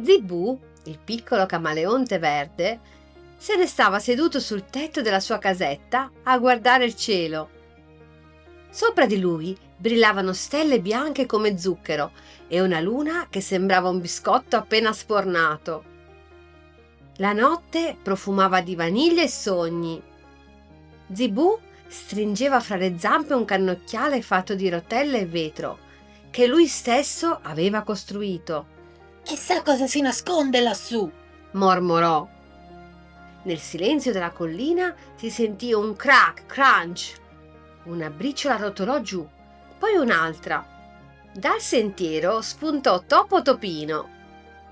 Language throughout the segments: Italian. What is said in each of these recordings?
Zibù, il piccolo camaleonte verde, se ne stava seduto sul tetto della sua casetta a guardare il cielo. Sopra di lui brillavano stelle bianche come zucchero e una luna che sembrava un biscotto appena sfornato. La notte profumava di vaniglia e sogni. Zibù stringeva fra le zampe un cannocchiale fatto di rotelle e vetro che lui stesso aveva costruito. Chissà cosa si nasconde lassù, Mormorò. Nel silenzio della collina si sentì un crack, crunch. Una briciola rotolò giù, poi un'altra. Dal sentiero spuntò Topo Topino,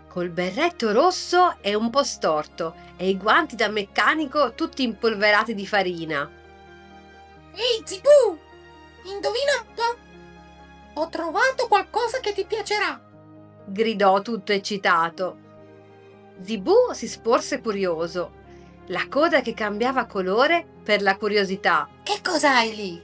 col berretto rosso e un po' storto e i guanti da meccanico tutti impolverati di farina. Ehi Zibù, indovina un po'? Ho trovato qualcosa che ti piacerà. Gridò tutto eccitato. Zibù si sporse curioso, la coda che cambiava colore per la curiosità. Che cos'hai lì?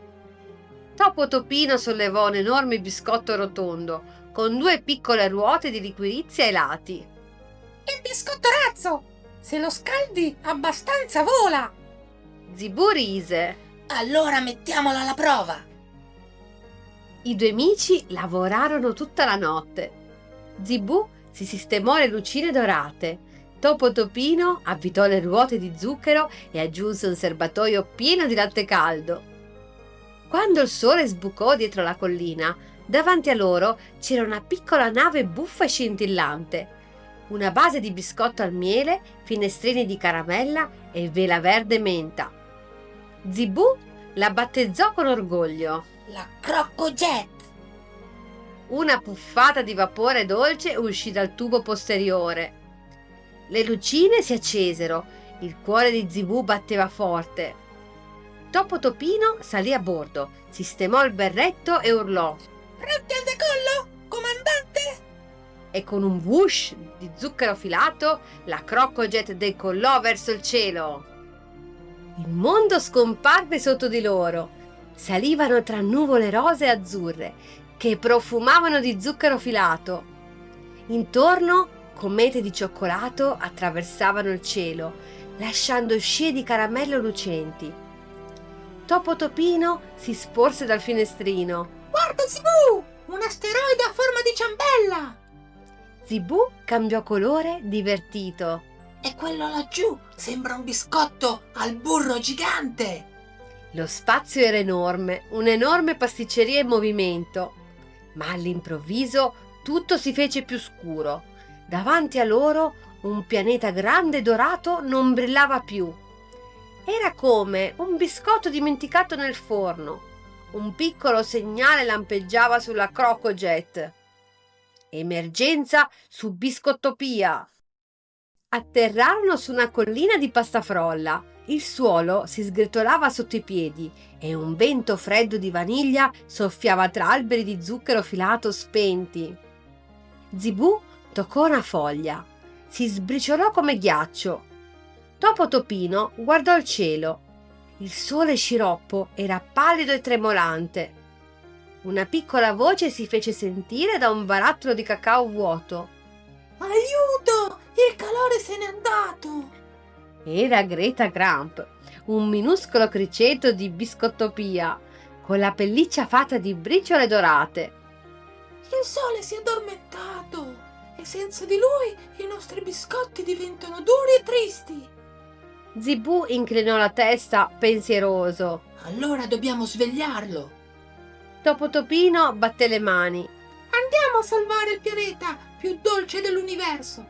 Topo Topino sollevò un enorme biscotto rotondo con 2 piccole ruote di liquirizia ai lati. Il biscotto razzo! Se lo scaldi abbastanza vola! Zibù rise. Allora mettiamolo alla prova! I 2 amici lavorarono tutta la notte. Zibù si sistemò le lucine dorate. Topo Topino avvitò le ruote di zucchero e aggiunse un serbatoio pieno di latte caldo. Quando il sole sbucò dietro la collina, davanti a loro c'era una piccola nave buffa e scintillante, una base di biscotto al miele, finestrini di caramella e vela verde menta. Zibù la battezzò con orgoglio. La Crocco-Jet! Una puffata di vapore dolce uscì dal tubo posteriore. Le lucine si accesero, il cuore di Zibù batteva forte. Topo Topino salì a bordo, sistemò il berretto e urlò. Pronti al decollo, comandante? E con un whoosh di zucchero filato, la Crocco-Jet decollò verso il cielo. Il mondo scomparve sotto di loro. Salivano tra nuvole rose e azzurre che profumavano di zucchero filato. Intorno, comete di cioccolato attraversavano il cielo, lasciando scie di caramello lucenti. Topo Topino si sporse dal finestrino. Guarda Zibù, un asteroide a forma di ciambella! Zibù cambiò colore, divertito. E quello laggiù sembra un biscotto al burro gigante! Lo spazio era enorme, un'enorme pasticceria in movimento, ma all'improvviso tutto si fece più scuro. Davanti a loro un pianeta grande e dorato non brillava più. Era come un biscotto dimenticato nel forno. Un piccolo segnale lampeggiava sulla Crocco-Jet. Emergenza su Biscottopia! Atterrarono su una collina di pasta frolla. Il suolo si sgretolava sotto i piedi e un vento freddo di vaniglia soffiava tra alberi di zucchero filato spenti. Zibù toccò una foglia, si sbriciolò come ghiaccio. Topo Topino guardò il cielo. Il sole sciroppo era pallido e tremolante. Una piccola voce si fece sentire da un barattolo di cacao vuoto. Aiuto! Il calore se n'è andato! Era Greta Gramp, un minuscolo criceto di Biscottopia, con la pelliccia fatta di briciole dorate. Il sole si è addormentato e senza di lui i nostri biscotti diventano duri e tristi. Zibù inclinò la testa pensieroso. Allora dobbiamo svegliarlo. Topo Topino batté le mani. Andiamo a salvare il pianeta più dolce dell'universo.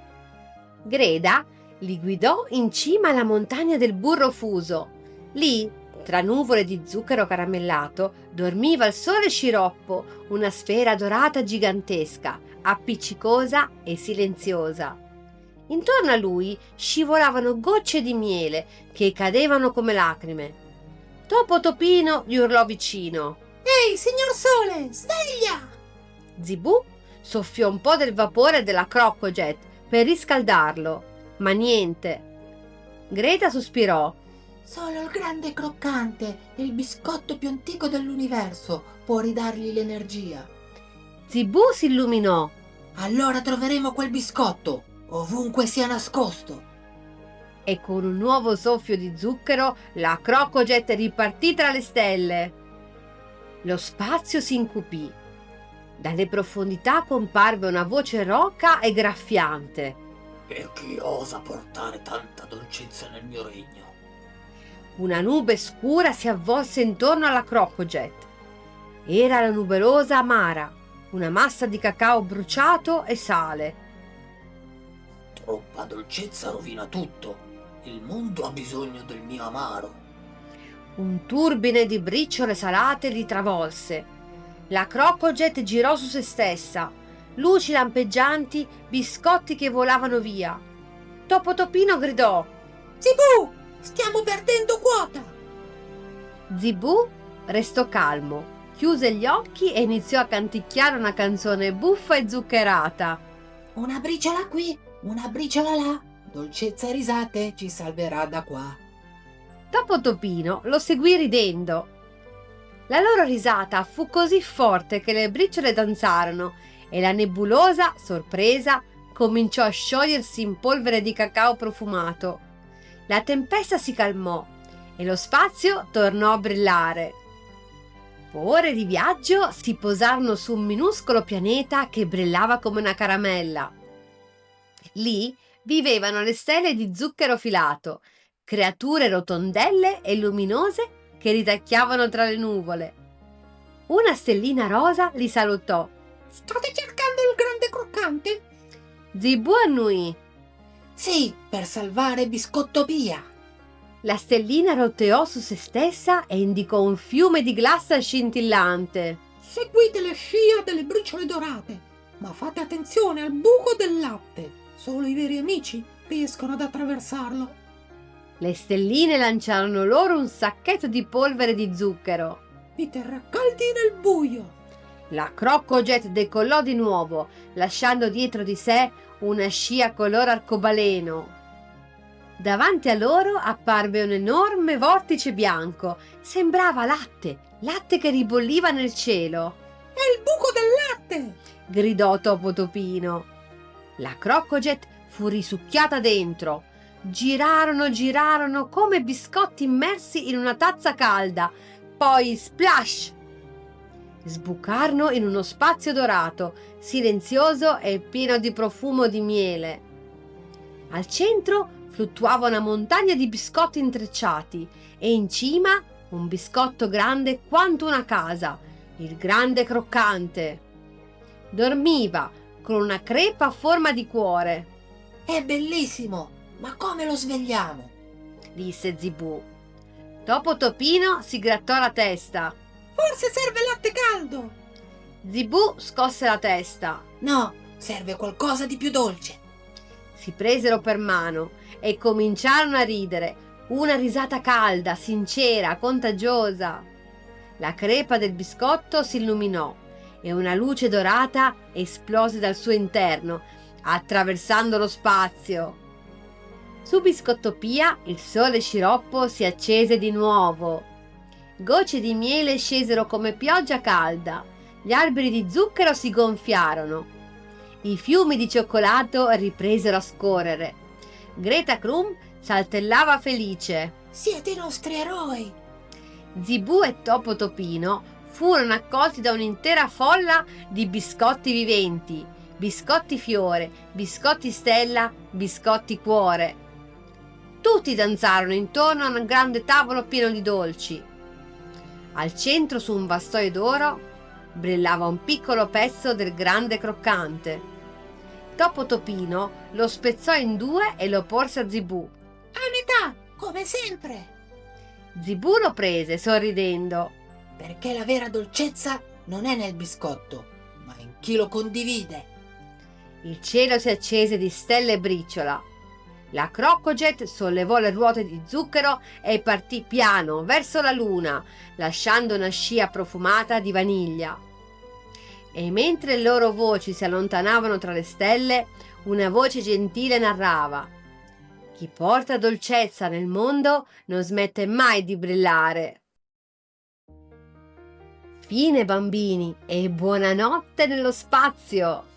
Greta li guidò in cima alla montagna del burro fuso. Lì, tra nuvole di zucchero caramellato, dormiva il sole sciroppo, una sfera dorata gigantesca, appiccicosa e silenziosa. Intorno a lui scivolavano gocce di miele che cadevano come lacrime. Topo Topino gli urlò vicino. Ehi, signor Sole, sveglia! Zibù soffiò un po' del vapore della Crocco-Jet per riscaldarlo, ma niente. Greta sospirò. Solo il grande croccante, il biscotto più antico dell'universo, può ridargli l'energia. Zibù si illuminò. Allora troveremo quel biscotto. ovunque sia nascosto. E con un nuovo soffio di zucchero la Crocojet ripartì tra le stelle. Lo spazio si incupì. Dalle profondità comparve una voce roca e graffiante. E chi osa portare tanta dolcezza nel mio regno? Una nube scura si avvolse intorno alla Crocojet. Era la nuberosa amara, una massa di cacao bruciato e sale. Troppa dolcezza rovina tutto. Il mondo ha bisogno del mio amaro. Un turbine di briciole salate li travolse. La Crocojet girò su se stessa. Luci lampeggianti, biscotti che volavano via. Topo Topino gridò: Zibù, stiamo perdendo quota. Zibù restò calmo, chiuse gli occhi e iniziò a canticchiare una canzone buffa e zuccherata. Una briciola qui, una briciola là. Dolcezza e risate ci salverà da qua. Topo Topino lo seguì ridendo. La loro risata fu così forte che le briciole danzarono e la nebulosa, sorpresa, cominciò a sciogliersi in polvere di cacao profumato. La tempesta si calmò e lo spazio tornò a brillare. Dopo ore di viaggio si posarono su un minuscolo pianeta che brillava come una caramella. Lì vivevano le stelle di zucchero filato, creature rotondelle e luminose che ridacchiavano tra le nuvole. Una stellina rosa li salutò. State cercando il grande croccante? Zibù annui. Sì, per salvare Biscottopia. La stellina roteò su se stessa e indicò un fiume di glassa scintillante. Seguite le scia delle briciole dorate, ma fate attenzione al buco del latte. Solo i veri amici riescono ad attraversarlo. Le stelline lanciarono loro un sacchetto di polvere di zucchero. Vi terrà caldi nel buio. La Crocojet decollò di nuovo, lasciando dietro di sé una scia color arcobaleno. Davanti a loro apparve un enorme vortice bianco. Sembrava latte che ribolliva nel cielo. È il buco del latte! Gridò Topo Topino. La Crocojet fu risucchiata dentro. Girarono come biscotti immersi in una tazza calda. Poi splash! Sbucarono in uno spazio dorato, silenzioso e pieno di profumo di miele. Al centro fluttuava una montagna di biscotti intrecciati e in cima un biscotto grande quanto una casa, il grande croccante. Dormiva con una crepa a forma di cuore. È bellissimo, ma come lo svegliamo? Disse Zibù. Topo Topino si grattò la testa. Forse serve latte caldo. Zibù scosse la testa. No, serve qualcosa di più dolce. Si presero per mano e cominciarono a ridere, una risata calda, sincera, contagiosa. La crepa del biscotto si illuminò e una luce dorata esplose dal suo interno, attraversando lo spazio. Su Biscottopia il sole sciroppo si accese di nuovo. Gocce di miele scesero come pioggia calda, gli alberi di zucchero si gonfiarono. I fiumi di cioccolato ripresero a scorrere. Greta Krum saltellava felice. Siete i nostri eroi! Zibù e Topo Topino furono accolti da un'intera folla di biscotti viventi, biscotti fiore, biscotti stella, biscotti cuore. Tutti danzarono intorno a un grande tavolo pieno di dolci. Al centro, su un vassoio d'oro, brillava un piccolo pezzo del grande croccante. Topo Topino lo spezzò in due e lo porse a Zibù. A metà, come sempre! Zibù lo prese, sorridendo. Perché la vera dolcezza non è nel biscotto, ma in chi lo condivide. Il cielo si accese di stelle e briciola. La Crocojet sollevò le ruote di zucchero e partì piano verso la luna, lasciando una scia profumata di vaniglia. E mentre le loro voci si allontanavano tra le stelle, una voce gentile narrava: chi porta dolcezza nel mondo non smette mai di brillare. Fine, bambini, e buonanotte nello spazio!